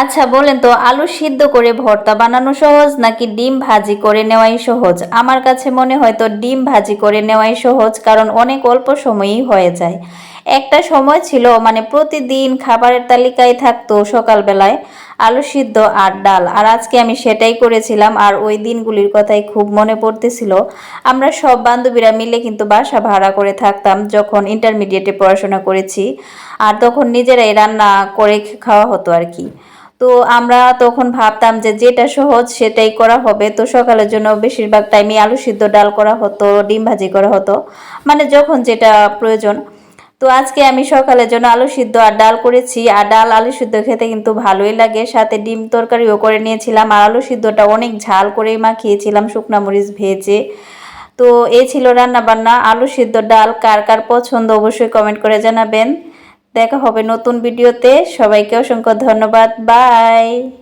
আচ্ছা বলেন তো, আলু সিদ্ধ করে ভর্তা বানানো সহজ নাকি ডিম ভাজি করে নেওয়াই সহজ? আমার কাছে মনে হয় তো ডিম ভাজি করে নেওয়াই সহজ, কারণ অনেক অল্প সময়েই হয়ে যায়। একটা সময় ছিল মানে প্রতিদিন খাবারের তালিকায় থাকতো সকালবেলায় আলু সিদ্ধ আর ডাল, আর আজকে আমি সেটাই করেছিলাম। আর ওই দিনগুলির কথাই খুব মনে পড়তেছিল। আমরা সব বান্ধবীরা মিলে কিন্তু বাসা ভাড়া করে থাকতাম যখন ইন্টারমিডিয়েটে পড়াশোনা করেছি। আর তখন নিজেরাই রান্না করে খাওয়া হতো আর কি। তো আমরা তখন ভাবতাম যে যেটা সহজ সেটাই করা হবে। তো সকালের জন্য বেশিরভাগ টাইমে আলু সিদ্ধ ডাল করা হতো, ডিম ভাজি করা হতো, মানে যখন যেটা প্রয়োজন। তো আজকে আমি সকালের জন্য আলু সিদ্ধ আর ডাল করেছি। আর ডাল আলু সিদ্ধ খেতে কিন্তু ভালোই লাগে, সাথে ডিম তরকারিও করে নিয়েছিলাম। আর আলু সিদ্ধটা অনেক ঝাল করেই মাখিয়েছিলাম শুকনা মরিচ ভেজে। তো এই ছিল রান্না বান্না। আলু সিদ্ধ ডাল কার কার পছন্দ অবশ্যই কমেন্ট করে জানাবেন। দেখা হবে নতুন ভিডিওতে। সবাইকে অসংখ্য ধন্যবাদ। বাই।